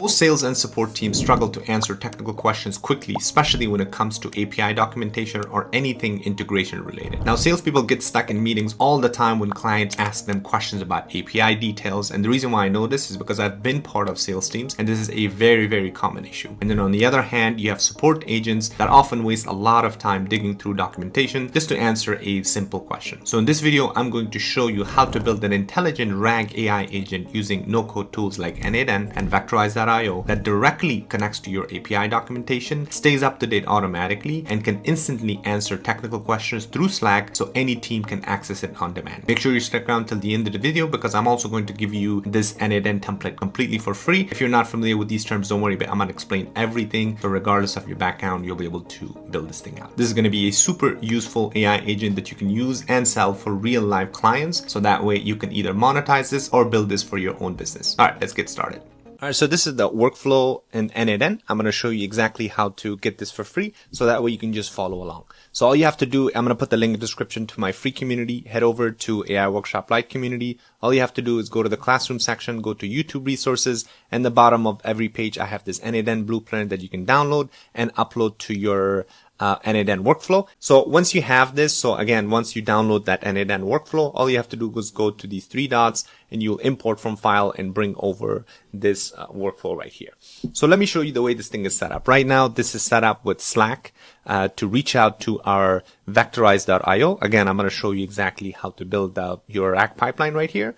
Most sales and support teams struggle to answer technical questions quickly, especially when it comes to API documentation or anything integration related. Now, salespeople get stuck in meetings all the time when clients ask them questions about API details. And the reason why I know this is because I've been part of sales teams, and this is a very, very common issue. And then on the other hand, you have support agents that often waste a lot of time digging through documentation just to answer a simple question. So in this video, I'm going to show you how to build an intelligent RAG AI agent using no-code tools like n8n and Vectorize.io that directly connects to your API documentation, stays up to date automatically, and can instantly answer technical questions through Slack so any team can access it on demand. Make sure you stick around till the end of the video because I'm also going to give you this n8n template completely for free. If you're not familiar with these terms, don't worry, but I'm going to explain everything. So regardless of your background, you'll be able to build this thing out. This is going to be a super useful AI agent that you can use and sell for real life clients. So that way you can either monetize this or build this for your own business. All right, let's get started. All right, so this is the workflow in n8n. I'm going to show you exactly how to get this for free, so that way you can just follow along. So all you have to do, I'm going to put the link in the description to my free community. Head over to AI Workshop Lite community. All you have to do is go to the classroom section, go to YouTube resources, and the bottom of every page, I have this n8n blueprint that you can download and upload to your n8n workflow. So once you have this, so again, once you download that n8n workflow, all you have to do is go to these three dots and you'll import from file and bring over this workflow right here. So let me show you the way this thing is set up. Right now, this is set up with Slack to reach out to our Vectorize.io. Again, I'm going to show you exactly how to build out your RAG pipeline right here.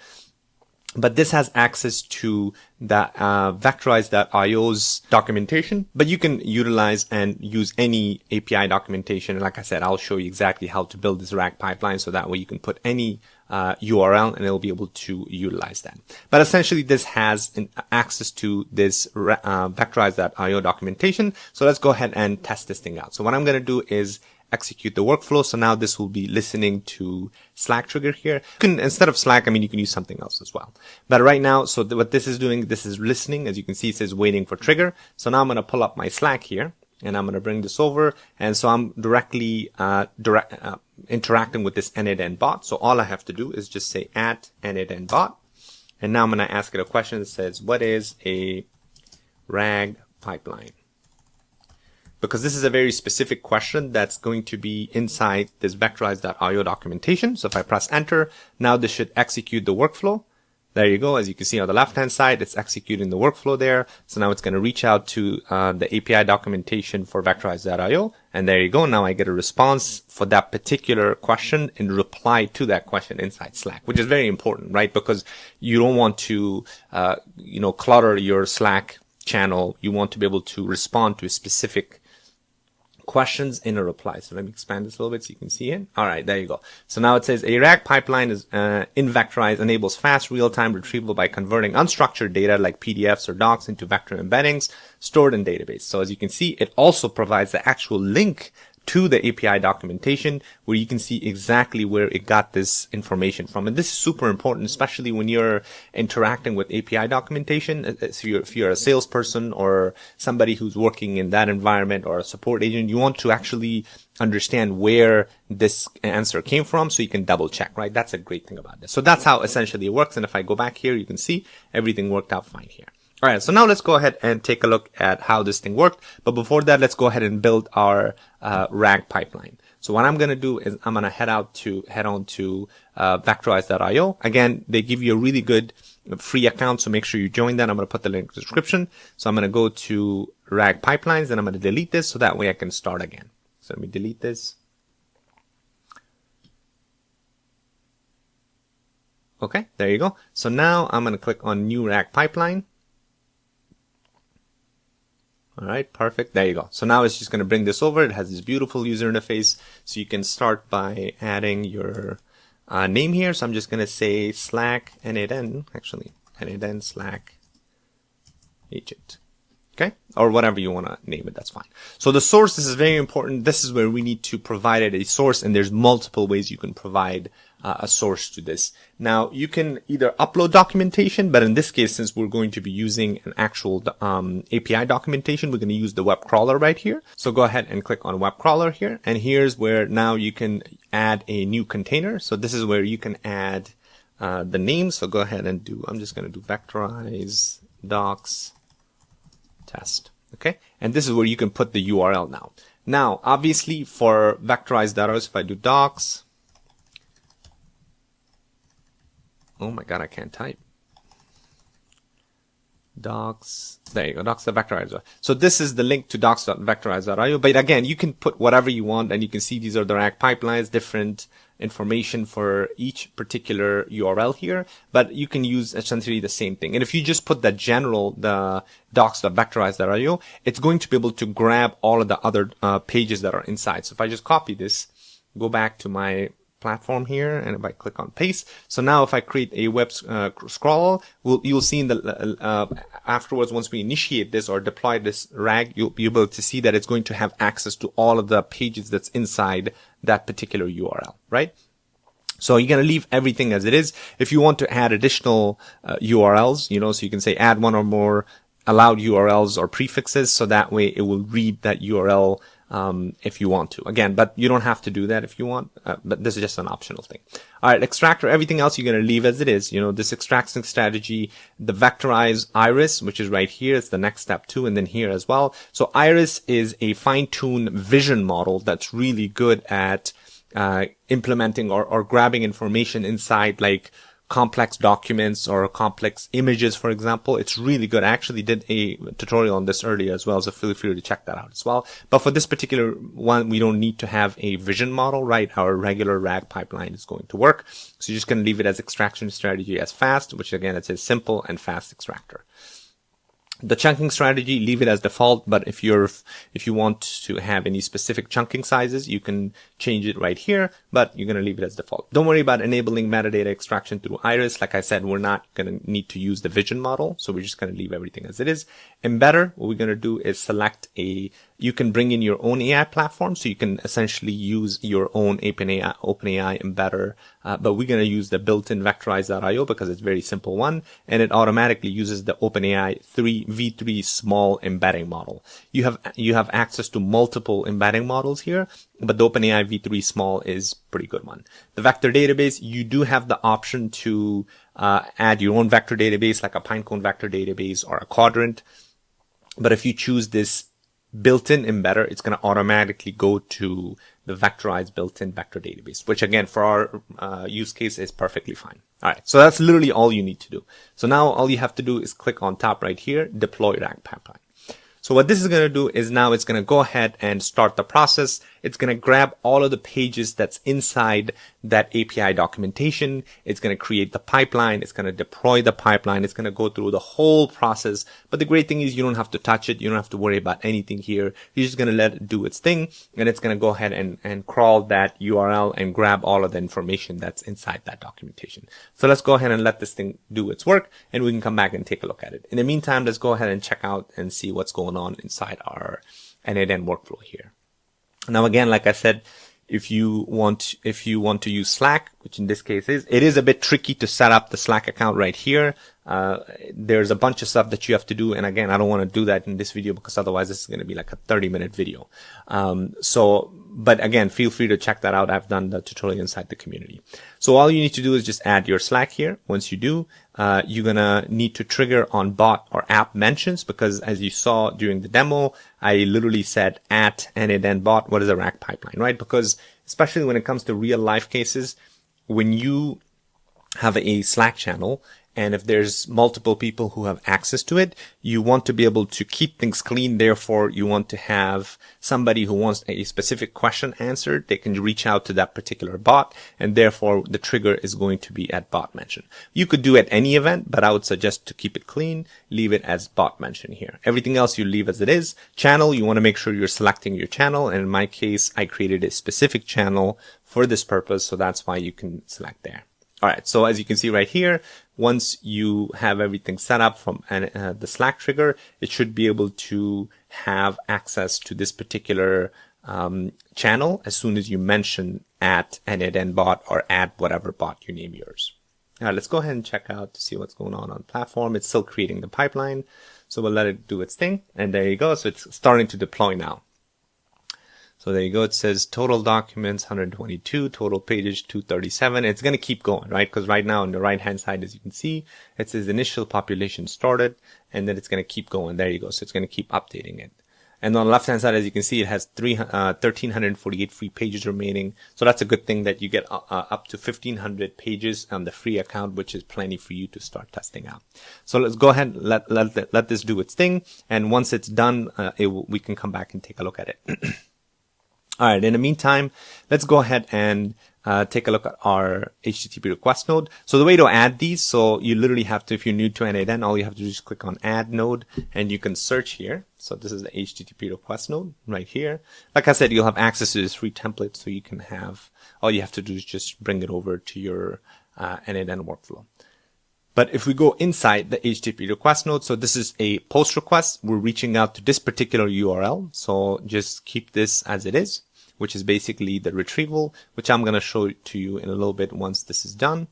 But this has access to the Vectorize.io's documentation, but you can utilize and use any API documentation. And like I said, I'll show you exactly how to build this RAG pipeline so that way you can put any URL and it'll be able to utilize that. But essentially this has access to this Vectorize.io documentation. So let's go ahead and test this thing out. So what I'm going to do is execute the workflow. So now this will be listening to Slack trigger here. You can, instead of Slack, you can use something else as well. But right now, so what this is doing, this is listening. As you can see, it says waiting for trigger. So now I'm going to pull up my Slack here and I'm going to bring this over. And so I'm directly, interacting with this n8n bot. So all I have to do is just say @n8n bot. And now I'm going to ask it a question that says, what is a RAG pipeline? Because this is a very specific question that's going to be inside this Vectorize.io documentation. So if I press enter, now this should execute the workflow. There you go. As you can see on the left-hand side, it's executing the workflow there. So now it's going to reach out to the API documentation for Vectorize.io. And there you go. Now I get a response for that particular question and reply to that question inside Slack, which is very important, right? Because you don't want to, clutter your Slack channel. You want to be able to respond to a specific questions in a reply. So let me expand this a little bit so you can see it. All right, there you go. So now it says a RAG pipeline is in Vectorize enables fast real-time retrieval by converting unstructured data like PDFs or docs into vector embeddings stored in database. So as you can see, it also provides the actual link to the API documentation where you can see exactly where it got this information from. And this is super important, especially when you're interacting with API documentation. If you're a salesperson or somebody who's working in that environment or a support agent, you want to actually understand where this answer came from so you can double check, right? That's a great thing about this. So that's how essentially it works. And if I go back here, you can see everything worked out fine here. All right, so now let's go ahead and take a look at how this thing worked. But before that, let's go ahead and build our RAG pipeline. So what I'm going to do is I'm going to head on to Vectorize.io. Again, they give you a really good free account, so make sure you join that. I'm going to put the link in the description. So I'm going to go to RAG pipelines and I'm going to delete this so that way I can start again. So let me delete this. Okay, there you go. So now I'm going to click on new RAG pipeline. All right, perfect. There you go. So now it's just going to bring this over. It has this beautiful user interface. So you can start by adding your name here. So I'm just going to say Slack n8n, actually, n8n Slack agent. Okay, or whatever you want to name it, that's fine. So the source, this is very important. This is where we need to provide it a source, and there's multiple ways you can provide a source to this. Now, you can either upload documentation, but in this case, since we're going to be using an actual API documentation, we're going to use the web crawler right here. So go ahead and click on web crawler here, and here's where now you can add a new container. So this is where you can add the name. So go ahead and I'm just going to do Vectorize docs test. Okay, and this is where you can put the URL now. Now, obviously, for vectorized data, if I do docs, oh my god, I can't type. Docs, there you go, docs.vectorize. So this is the link to docs.vectorize.io. But again, you can put whatever you want, and you can see these are the RAG pipelines, different information for each particular URL here, but you can use essentially the same thing. And if you just put the general, the docs.vectorize.io, it's going to be able to grab all of the other pages that are inside. So if I just copy this, go back to my platform here, and if I click on paste, so now if I create a web scroll, you'll see in the afterwards, once we initiate this or deploy this RAG, you'll be able to see that it's going to have access to all of the pages that's inside that particular URL, right? So you're going to leave everything as it is. If you want to add additional URLs, so you can say add one or more allowed URLs or prefixes, so that way it will read that URL if you want to. Again, but you don't have to do that if you want, but this is just an optional thing. All right, extractor, everything else you're going to leave as it is. This extraction strategy, the vectorize iris, which is right here, it's the next step too, and then here as well. So iris is a fine-tuned vision model that's really good at implementing or grabbing information inside like complex documents or complex images, for example. It's really good. I actually did a tutorial on this earlier as well, so feel free to check that out as well. But for this particular one, we don't need to have a vision model, right? Our regular RAG pipeline is going to work. So you're just going to leave it as extraction strategy as fast, which again, it's a simple and fast extractor. The chunking strategy, leave it as default, but if you want to have any specific chunking sizes, you can change it right here, but you're going to leave it as default. Don't worry about enabling metadata extraction through Iris. Like I said, we're not going to need to use the vision model, so we're just going to leave everything as it is. Embedder, what we're going to do is select you can bring in your own AI platform, so you can essentially use your own OpenAI embedder, but we're going to use the built-in vectorize.io because it's a very simple one, and it automatically uses the OpenAI v3 small embedding model. You have access to multiple embedding models here, but the OpenAI v3 small is a pretty good one. The vector database, you do have the option to add your own vector database, like a Pinecone vector database or a Quadrant, but if you choose this built-in embedder, it's going to automatically go to the vectorized built-in vector database, which again, for our use case is perfectly fine. All right. So that's literally all you need to do. So now all you have to do is click on top right here, deploy RAG pipeline. So what this is going to do is now it's going to go ahead and start the process. It's going to grab all of the pages that's inside that API documentation. It's going to create the pipeline. It's going to deploy the pipeline. It's going to go through the whole process. But the great thing is you don't have to touch it. You don't have to worry about anything here. You're just going to let it do its thing. And it's going to go ahead and crawl that URL and grab all of the information that's inside that documentation. So let's go ahead and let this thing do its work, and we can come back and take a look at it. In the meantime, let's go ahead and check out and see what's going on inside our n8n workflow here. Now, again, like I said, if you want to use Slack, which in this case it is a bit tricky to set up the Slack account right here. There's a bunch of stuff that you have to do. And again, I don't want to do that in this video because otherwise this is going to be like a 30-minute video. But again, feel free to check that out. I've done the tutorial inside the community. So all you need to do is just add your Slack here. Once you do, you're going to need to trigger on bot or app mentions, because as you saw during the demo, I literally said at n8n bot, what is a RAG pipeline, right? Because especially when it comes to real life cases, when you have a Slack channel, and if there's multiple people who have access to it, you want to be able to keep things clean. Therefore, you want to have somebody who wants a specific question answered. They can reach out to that particular bot, and therefore the trigger is going to be at bot mention. You could do at any event, but I would suggest to keep it clean, leave it as bot mention here. Everything else you leave as it is. Channel, you want to make sure you're selecting your channel. And in my case, I created a specific channel for this purpose, so that's why you can select there. All right. So as you can see right here, once you have everything set up from the Slack trigger, it should be able to have access to this particular channel as soon as you mention at n8n bot or at whatever bot you name yours. All right, let's go ahead and check out to see what's going on the platform. It's still creating the pipeline, so we'll let it do its thing. And there you go. So it's starting to deploy now. So So there you go. It says total documents 122, total pages 237. It's going to keep going, right? Because right now on the right hand side, as you can see, it says initial population started, and then it's going to keep going. There you go. So it's going to keep updating it. And on the left hand side, as you can see, it has 1,348 free pages remaining. So that's a good thing that you get up to 1,500 pages on the free account, which is plenty for you to start testing out. So let's go ahead and let this do its thing. And once it's done, we can come back and take a look at it. All right. In the meantime, let's go ahead and take a look at our HTTP request node. So the way to add these, so you literally have to, if you're new to n8n, all you have to do is click on add node and you can search here. So this is the HTTP request node right here. Like I said, you'll have access to this free template, so you can have, all you have to do is just bring it over to your n8n workflow. But if we go inside the HTTP request node, so this is a post request. We're reaching out to this particular URL. So just keep this as it is, which is basically the retrieval, which I'm going to show to you in a little bit once this is done.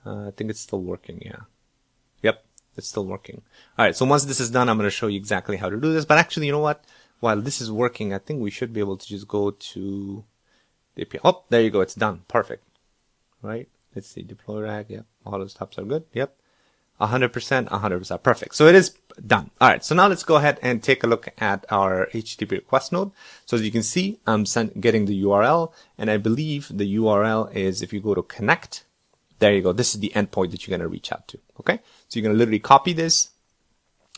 I think it's still working. Yeah. Yep. It's still working. All right. So once this is done, I'm going to show you exactly how to do this. But actually, you know what? While this is working, I think we should be able to just go to the API. Oh, there you go. It's done. Perfect. Right. Let's see. Deploy rag. Yep. All the steps are good. Yep. 100%. Perfect. So it is done. All right. So now let's go ahead and take a look at our HTTP request node. So as you can see, I'm getting the URL, and I believe the URL is, if you go to connect, there you go. This is the endpoint that you're going to reach out to. Okay. So you're going to literally copy this,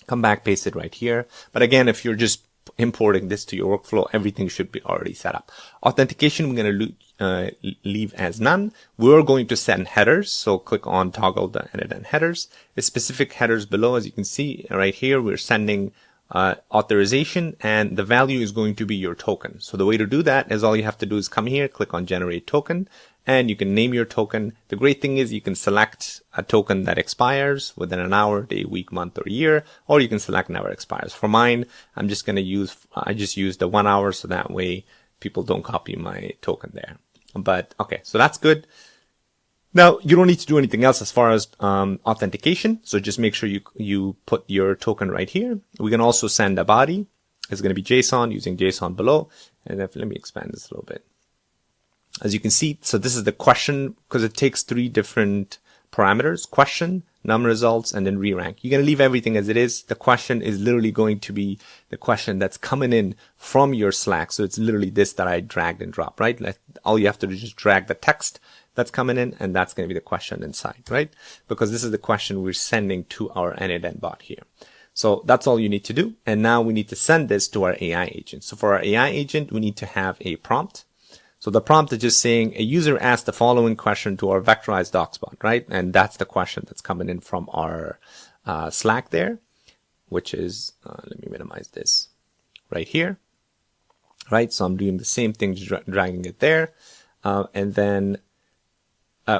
come back, paste it right here. But again, if you're just importing this to your workflow, everything should be already set up. Authentication, we're going to leave as none. We're going to send headers. So click on toggle the n8n headers. The specific headers below, as you can see right here, we're sending authorization, and the value is going to be your token. So the way to do that is all you have to do is come here, click on generate token, and you can name your token. The great thing is you can select a token that expires within an hour, day, week, month, or year, or you can select never expires. For mine, I'm just going to use, I just use the 1 hour, so that way people don't copy my token there. But okay, so that's good. Now, you don't need to do anything else as far as authentication. So just make sure you put your token right here. We can also send a body. It's going to be JSON, using JSON below. And let me expand this a little bit. As you can see, so this is the question, because it takes 3 different parameters: question, num results, and then re-rank. You're going to leave everything as it is. The question is literally going to be the question that's coming in from your Slack. So it's literally this that I dragged and dropped, right? Like, all you have to do is just drag the text that's coming in, and that's going to be the question inside, right? Because this is the question we're sending to our n8n bot here. So that's all you need to do. And now we need to send this to our AI agent. So for our AI agent, we need to have a prompt. So the prompt is just saying a user asked the following question to our vectorized docs bot, right? And that's the question that's coming in from our Slack there, which is, let me minimize this right here, right? So I'm doing the same thing, just dragging it there. And then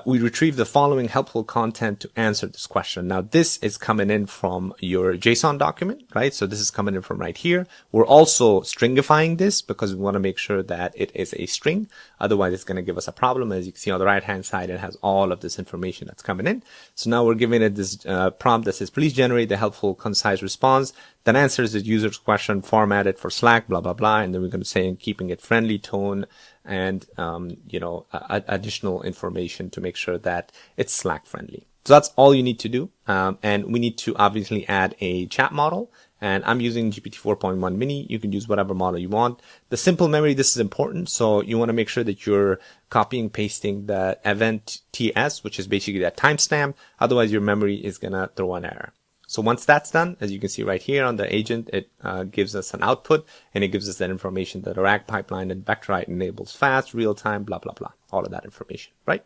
we retrieve the following helpful content to answer this question. Now, this is coming in from your JSON document, right? So this is coming in from right here. We're also stringifying this because we want to make sure that it is a string. Otherwise, it's going to give us a problem. As you can see on the right-hand side, it has all of this information that's coming in. So now we're giving it this prompt that says, please generate the helpful, concise response that answers the user's question formatted for Slack, blah, blah, blah. And then we're going to say, keeping it friendly tone, and, additional information to make sure that it's Slack friendly. So that's all you need to do. And we need to obviously add a chat model, and I'm using GPT 4.1 mini. You can use whatever model you want. The simple memory, this is important. So you want to make sure that you're copying, pasting the event TS, which is basically that timestamp. Otherwise your memory is going to throw an error. So once that's done, as you can see right here on the agent, it gives us an output, and it gives us that information that a RAG pipeline and Vectorite enables fast, real-time, blah, blah, blah, all of that information, right?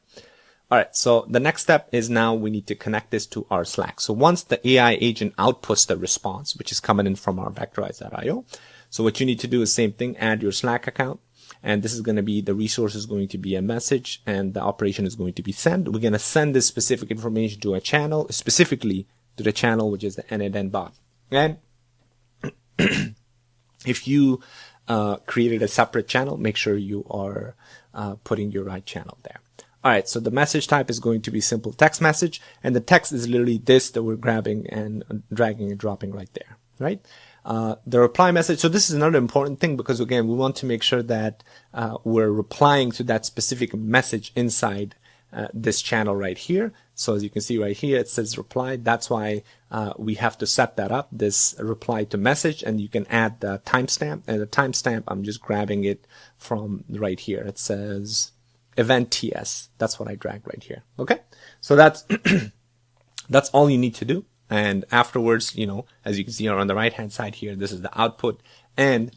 All right, so the next step is now we need to connect this to our Slack. So once the AI agent outputs the response, which is coming in from our Vectorize.io, so what you need to do is same thing, add your Slack account. And this is going to be, the resource is going to be a message, and the operation is going to be send. We're going to send this specific information to a channel, specifically to the channel, which is the n8n bot. And if you created a separate channel, make sure you are putting your right channel there. All right, so the message type is going to be simple text message, and the text is literally this that we're grabbing and dragging and dropping right there, right? the reply message. So this is another important thing because again, we want to make sure that we're replying to that specific message inside this channel right here. So as you can see right here, it says reply. That's why we have to set that up, this reply to message, and you can add the timestamp. And the timestamp, I'm just grabbing it from right here. It says event TS. That's what I dragged right here. Okay. So that's, that's all you need to do. And afterwards, you know, as you can see on the right hand side here, this is the output, and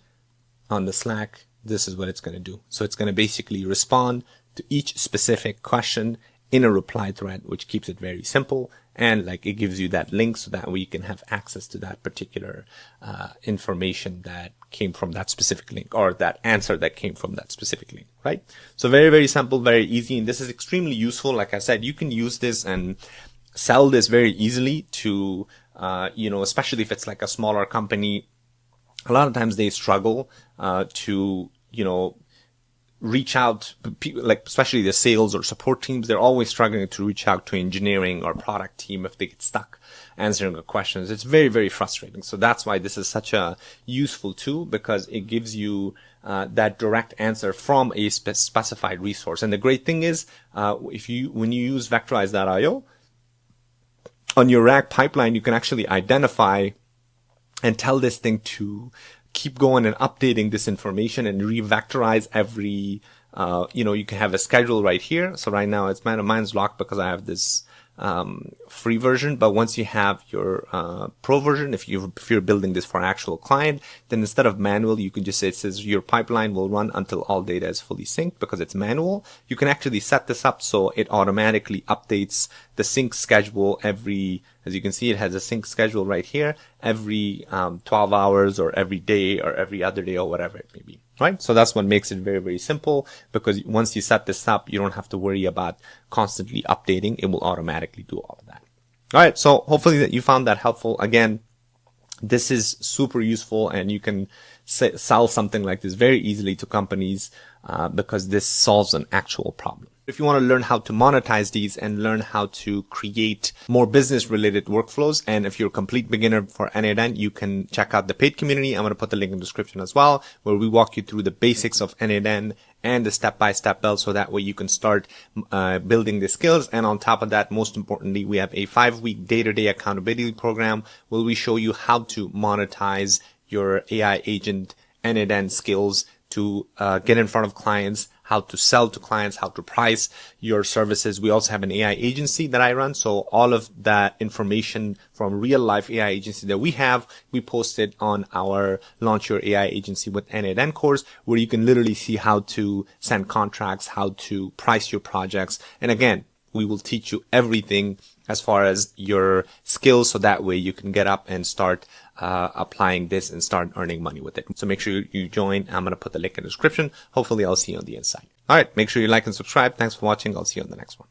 on the Slack, this is what it's going to do. So it's going to basically respond to each specific question in a reply thread, which keeps it very simple. And like it gives you that link so that way you can have access to that particular information that came from that specific link, or that answer that came from that specific link, right? So very, very simple, very easy. And this is extremely useful. Like I said, you can use this and sell this very easily to, you know, especially if it's like a smaller company. A lot of times they struggle to, you know, reach out, like especially the sales or support teams, they're always struggling to reach out to engineering or product team if they get stuck answering the questions. It's very, very frustrating. So that's why this is such a useful tool, because it gives you that direct answer from a specified resource. And the great thing is, when you use Vectorize.io on your RAG pipeline, you can actually identify and tell this thing to keep going and updating this information and re-vectorize every, you know, you can have a schedule right here. So right now mine's locked because I have this free version. But once you have your pro version, if you're building this for an actual client, then instead of manual, you can just say, it says your pipeline will run until all data is fully synced. Because it's manual, you can actually set this up so it automatically updates the sync schedule every, as you can see, it has a sync schedule right here every 12 hours or every day or every other day or whatever it may be, right? So that's what makes it very, very simple, because once you set this up, you don't have to worry about constantly updating. It will automatically do all of that. All right. So hopefully that you found that helpful. Again, this is super useful, and you can sell something like this very easily to companies because this solves an actual problem. If you want to learn how to monetize these and learn how to create more business related workflows, and if you're a complete beginner for n8n, you can check out the paid community. I'm going to put the link in the description as well, where we walk you through the basics of n8n and the step-by-step build, so that way you can start building the skills. And on top of that, most importantly, we have a 5-week day-to-day accountability program where we show you how to monetize your AI agent n8n skills to get in front of clients, how to sell to clients, how to price your services. We also have an AI agency that I run. So all of that information from real life AI agency that we have, we posted on our Launch Your AI Agency with n8n course, where you can literally see how to send contracts, how to price your projects. And again, we will teach you everything as far as your skills, so that way you can get up and start applying this and start earning money with it. So make sure you join. I'm going to put the link in the description. Hopefully I'll see you on the inside. All right. Make sure you like and subscribe. Thanks for watching. I'll see you on the next one.